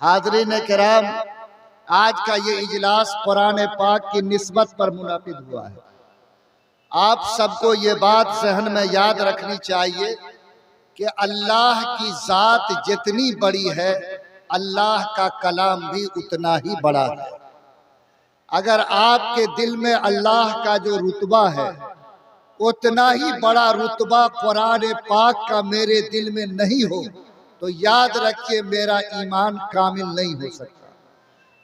حاضرین کرام، آج کا یہ اجلاس قرآن پاک کی نسبت پر منعقد ہوا ہے۔ آپ سب کو یہ بات ذہن میں یاد رکھنی چاہیے کہ اللہ کی ذات جتنی بڑی ہے، اللہ کا کلام بھی اتنا ہی بڑا ہے۔ اگر آپ کے دل میں اللہ کا جو رتبہ ہے، اتنا ہی بڑا رتبہ قرآن پاک کا میرے دل میں نہیں ہو تو یاد رکھیے میرا ایمان کامل نہیں ہو سکتا۔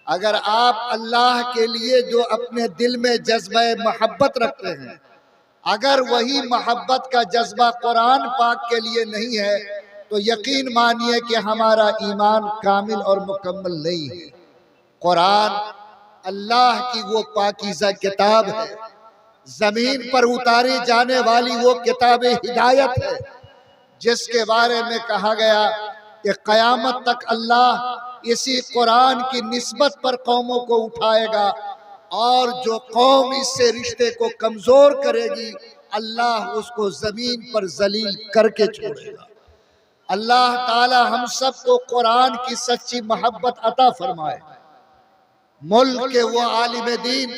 اگر آپ اللہ کے لیے جو اپنے دل میں جذبہ محبت رکھتے ہیں، اگر وہی محبت کا جذبہ قرآن پاک کے لیے نہیں ہے تو یقین مانیے کہ ہمارا ایمان کامل اور مکمل نہیں ہے۔ قرآن اللہ کی وہ پاکیزہ کتاب ہے، زمین پر اتاری جانے والی وہ کتاب ہدایت ہے جس کے بارے میں کہا گیا کہ قیامت تک اللہ اسی قرآن کی نسبت پر قوموں کو اٹھائے گا، اور جو قوم اس سے رشتے کو کمزور کرے گی اللہ اس کو زمین پر ذلیل کر کے چھوڑے گا۔ اللہ تعالی ہم سب کو قرآن کی سچی محبت عطا فرمائے۔ ملک کے وہ عالم دین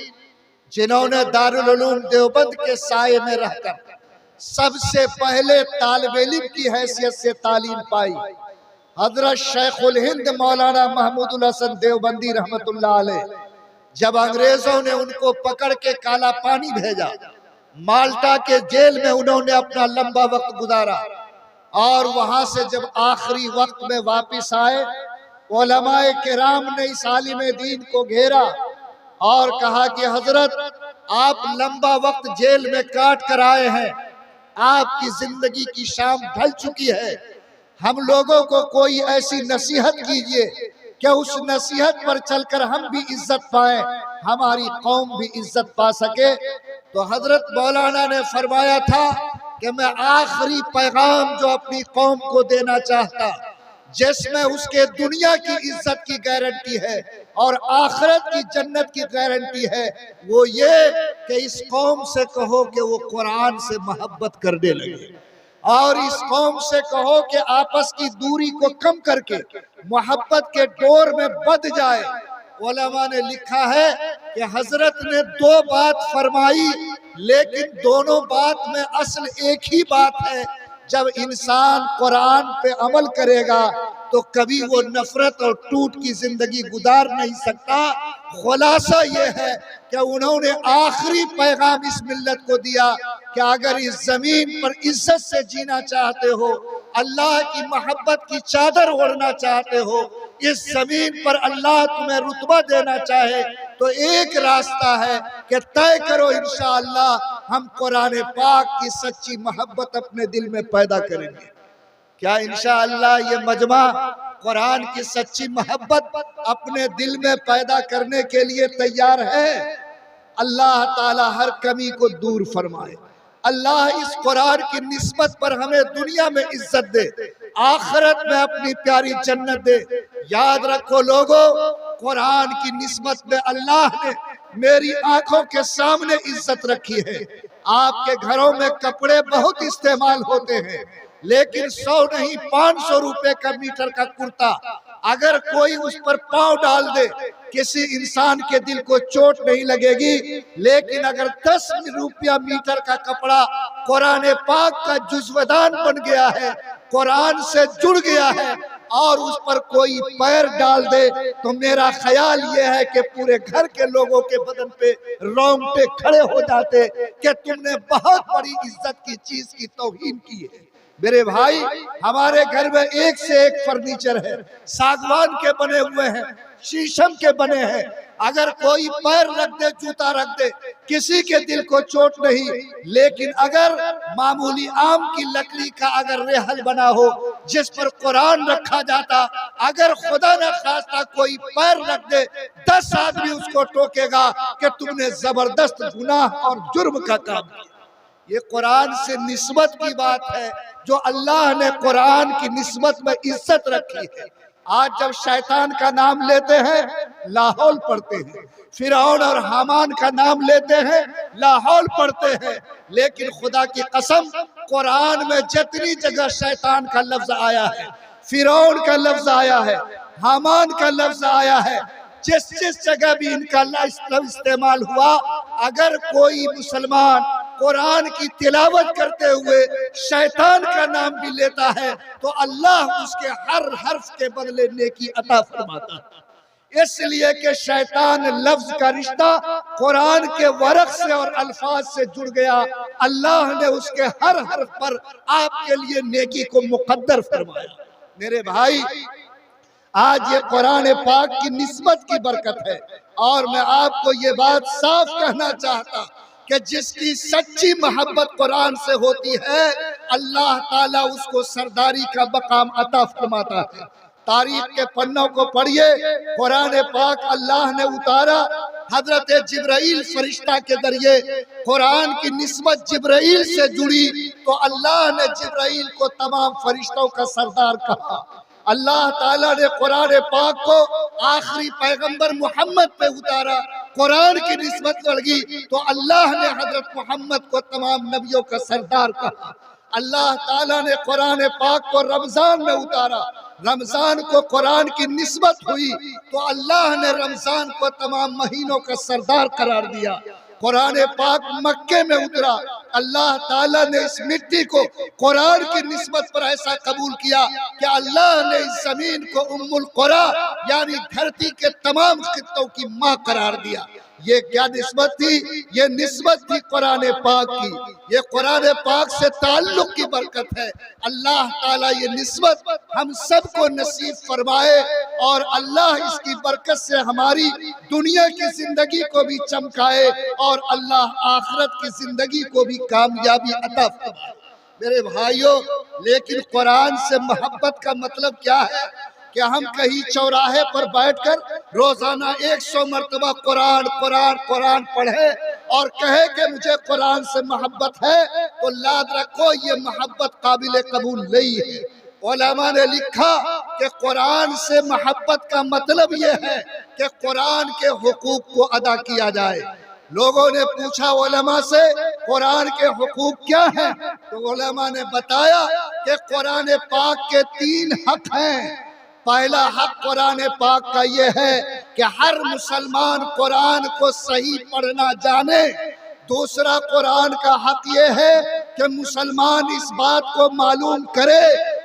جنہوں نے دارالعلوم دیوبند کے سائے میں رہ کر سب سے پہلے طالب علم کی حیثیت سے تعلیم پائی، حضرت شیخ الہند مولانا محمود الحسن دیوبندی رحمت اللہ علیہ، جب انگریزوں نے ان کو پکڑ کے کالا پانی بھیجا، مالٹا کے جیل میں انہوں نے اپنا لمبا وقت گزارا، اور وہاں سے جب آخری وقت میں واپس آئے، علماء کرام نے اس عالم دین کو گھیرا اور کہا کہ حضرت آپ لمبا وقت جیل میں کاٹ کر آئے ہیں، آپ کی زندگی کی شام ڈھل چکی ہے، ہم لوگوں کو کوئی ایسی نصیحت کیجئے کہ اس نصیحت پر چل کر ہم بھی عزت پائیں، ہماری قوم بھی عزت پا سکے۔ تو حضرت مولانا نے فرمایا تھا کہ میں آخری پیغام جو اپنی قوم کو دینا چاہتا، جس میں اس کے دنیا کی عزت کی گارنٹی ہے اور آخرت کی جنت کی گارنٹی ہے، وہ یہ کہ اس قوم سے کہو کہ وہ قرآن سے محبت کرنے لگے، اور اس قوم سے کہو کہ آپس کی دوری کو کم کر کے محبت کے ڈور میں بندھ جائے۔ علماء نے لکھا ہے کہ حضرت نے دو بات فرمائی، لیکن دونوں بات میں اصل ایک ہی بات ہے، جب انسان قرآن پہ عمل کرے گا تو کبھی وہ نفرت اور ٹوٹ کی زندگی گزار نہیں سکتا۔ خلاصہ یہ ہے کہ انہوں نے آخری پیغام اس ملت کو دیا کہ اگر اس زمین پر عزت سے جینا چاہتے ہو، اللہ کی محبت کی چادر اوڑھنا چاہتے ہو، اس زمین پر اللہ تمہیں رتبہ دینا چاہے، تو ایک راستہ ہے کہ طے کرو انشاءاللہ ہم قرآن پاک کی سچی محبت اپنے دل میں پیدا کریں گے۔ کیا انشاءاللہ یہ مجمع قرآن کی سچی محبت اپنے دل میں پیدا کرنے کے لیے تیار ہے؟ اللہ تعالی ہر کمی کو دور فرمائے، اللہ اس قرآن کی نسبت پر ہمیں دنیا میں عزت دے، آخرت میں اپنی پیاری جنت دے۔ یاد رکھو لوگو، قرآن کی نسبت میں اللہ نے میری آنکھوں کے سامنے عزت رکھی ہے۔ آپ کے گھروں میں کپڑے بہت استعمال ہوتے ہیں، لیکن 100 نہیں 500 روپے کا میٹر کا کرتا اگر کوئی اس پر پاؤں ڈال دے کسی انسان کے دل کو چوٹ نہیں لگے گی، لیکن اگر 10 روپیہ میٹر کا کپڑا قرآن پاک کا جزودان بن گیا ہے، قرآن سے جڑ گیا ہے، اور اس پر کوئی پیر ڈال دے تو میرا خیال یہ ہے کہ پورے گھر کے لوگوں کے بدن پہ رونگٹے کھڑے ہو جاتے کہ تم نے بہت بڑی عزت کی چیز کی توہین کی ہے۔ میرے بھائی، ہمارے گھر میں ایک سے ایک فرنیچر ہے، ساگوان کے بنے ہوئے ہیں، شیشم کے بنے ہیں، اگر کوئی پیر رکھ دے، جوتا رکھ دے، کسی کے دل کو چوٹ نہیں، لیکن اگر معمولی آم کی لکڑی کا اگر ریحل بنا ہو جس پر قرآن رکھا جاتا، اگر خدا نہ خواستہ کوئی پیر رکھ دے، 10 آدمی اس کو ٹوکے گا کہ تم نے زبردست گناہ اور جرم کا کام کیا۔ یہ قرآن سے نسبت کی بات ہے، جو اللہ نے قرآن کی نسبت میں عزت رکھی ہے۔ آج جب شیطان کا نام لیتے ہیں لاحول پڑھتے ہیں، فرعون اور حامان کا نام لیتے ہیں لاحول پڑھتے ہیں، لیکن خدا کی قسم قرآن میں جتنی جگہ شیطان کا لفظ آیا ہے، فرعون کا لفظ آیا ہے، हामान का लफ्ज आया है। जिस जिस जगह भी इनका लफ्ज इस्तेमाल हुआ, अगर कोई मुसलमान कुरान की तिलावत करते हुए शैतान का नाम भी लेता है तो अल्लाह उसके हर हर्फ के बदले नेकी अता फरमाता है। इसलिए कि शैतान लफ्ज का रिश्ता कुरान के वरक से और अल्फाज से जुड़ गया। अल्लाह ने उसके हर हर्फ पर आपके लिए नेकी को मुकद्दर फरमाया। मेरे भाई, आज ये कुरान पाक की निस्बत की बरकत है। और मैं आपको ये बात साफ कहना चाहता कि जिसकी सच्ची मोहब्बत कुरान से होती है, अल्लाह ताला उसको सरदारी का मकाम अता फरमाता है। तारीख के पन्नों को पढ़िए, कुरान पाक अल्लाह ने उतारा हजरत जिब्राइल फरिश्ता के जरिए। कुरान की निस्बत जिब्राइल से जुड़ी तो अल्लाह ने जिब्राइल को तमाम फरिश्तों का सरदार कहा। अल्लाह ताला ने कुरान पाक को आखिरी पैगंबर मोहम्मद पे उतारा। कुरान की निस्बत लगी तो अल्लाह ने हजरत मोहम्मद को तमाम नबियों का सरदार कहा। अल्लाह ताला ने कुरान पाक को रमजान में उतारा। रमजान को कुरान की निस्बत हुई तो अल्लाह ने रमजान को तमाम महीनों का सरदार करार दिया। कुरान पाक मक्के में उतरा। अल्लाह ताला ने इस मिट्टी को कुरान की निस्बत पर ऐसा कबूल किया कि अल्लाह ने इस जमीन को उम्मुल कुरा यानी धरती के तमाम खित्तों की माँ करार दिया। ये क्या निस्बत थी? ये निस्बत थी कुरान पाक की। ये कुरान पाक से ताल्लुक की बरकत है। अल्लाह ताला ये निस्बत हम सबको नसीब फरमाए और अल्लाह इसकी बरकत से हमारी दुनिया की जिंदगी को भी चमकाए और अल्लाह आखिरत की जिंदगी को भी कामयाबी अता फरमाए। मेरे भाइयों, लेकिन कुरान से मोहब्बत का मतलब क्या है? कि हम कहीं चौराहे पर बैठकर रोजाना 100 मरतबा कुरान कुरान कुरान पढ़े और कहे कि मुझे कुरान से मोहब्बत है, तो याद रखो ये मोहब्बत काबिल कबूल नहीं है। उलमा ने लिखा कि कुरान से मोहब्बत का मतलब ये है कि कुरान के हुकूक को अदा किया जाए। लोगों ने पूछा उलमा से कुरान के हुकूक क्या हैं? तो उलमा ने बताया कि कुरान पाक के 3 हक हैं। पहला हक कुरान पाक का ये है कि हर मुसलमान कुरान को सही पढ़ना जाने। दूसरा कुरान का हक ये है कि मुसलमान इस बात को मालूम करे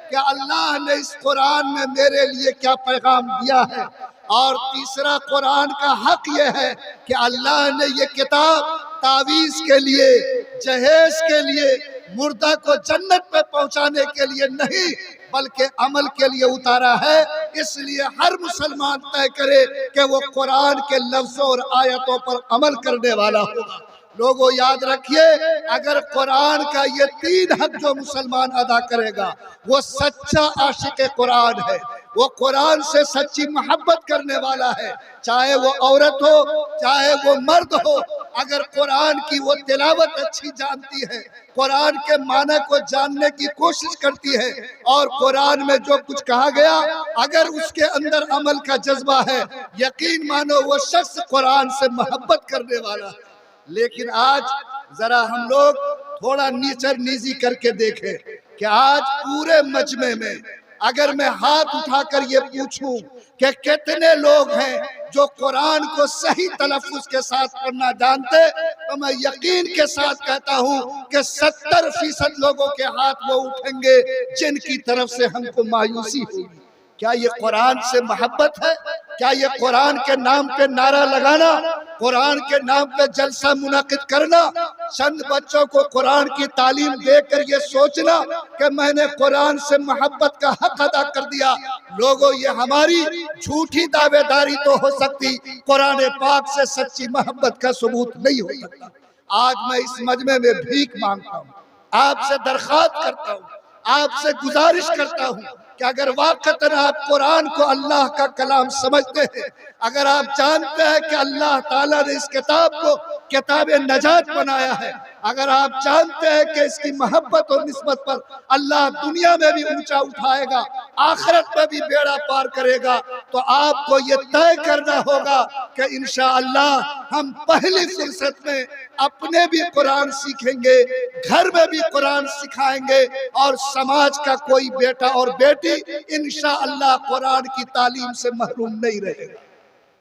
कि अल्लाह ने इस कुरान में मेरे लिए क्या पैगाम दिया है। और तीसरा कुरान का हक ये है कि अल्लाह ने ये किताब तावीज़ के लिए, जहेज के लिए, मुर्दा को जन्नत पे पहुंचाने के लिए नहीं बल्कि अमल के लिए उतारा है। इसलिए हर मुसलमान तय करे कि वो कुरान के लफ्जों और आयतों पर अमल करने वाला होगा। लोगों याद रखिए, अगर कुरान का ये 3 हक जो मुसलमान अदा करेगा वो सच्चा आशिक कुरान है, वो कुरान से सच्ची मोहब्बत करने वाला है। चाहे वो औरत हो चाहे वो मर्द हो, अगर कुरान की वो तिलावत अच्छी जानती है, कुरान के माने को जानने की कोशिश करती है और कुरान में जो कुछ कहा गया अगर उसके अंदर अमल का जज्बा है, यकीन मानो वो शख्स कुरान से मोहब्बत करने वाला है। लेकिन आज जरा हम लोग थोड़ा नीचर नीजी करके देखें कि आज पूरे मजमे में अगर मैं हाथ उठाकर ये पूछूं कि कितने लोग हैं जो कुरान को सही तलफ्फुज़ के साथ पढ़ना जानते, तो मैं यकीन के साथ कहता हूं कि 70% लोगों के हाथ वो उठेंगे जिनकी तरफ से हमको मायूसी होगी। क्या ये कुरान से मोहब्बत है? क्या ये कुरान के नाम पे नारा लगाना, कुरान के नाम पे जलसा मुनाकिद करना, चंद बच्चों को कुरान की तालीम देकर ये सोचना कि मैंने कुरान से मोहब्बत का हक अदा कर दिया? लोगों, ये हमारी झूठी दावेदारी तो हो सकती, कुरान पाक से सच्ची मोहब्बत का सबूत नहीं हो सकता। आज मैं इस मजमे में भीख मांगता हूँ, आपसे दरख्वास्त करता हूँ, आपसे गुजारिश करता हूँ कि अगर वाकई आप कुरान को अल्लाह का कलाम समझते हैं, अगर आप जानते हैं कि अल्लाह ताला ने इस किताब को किताब नजात बनाया है, अगर आप जानते हैं कि इसकी मोहब्बत और निस्बत पर अल्लाह दुनिया में भी ऊंचा उठाएगा, आखिरत में भी बेड़ा पार करेगा, तो आपको ये तय करना होगा کہ انشاءاللہ ہم پہلی فرصت میں اپنے بھی قرآن سیکھیں گے، گھر میں بھی قرآن سکھائیں گے، اور سماج کا کوئی بیٹا اور بیٹی انشاءاللہ قرآن کی تعلیم سے محروم نہیں رہے گا۔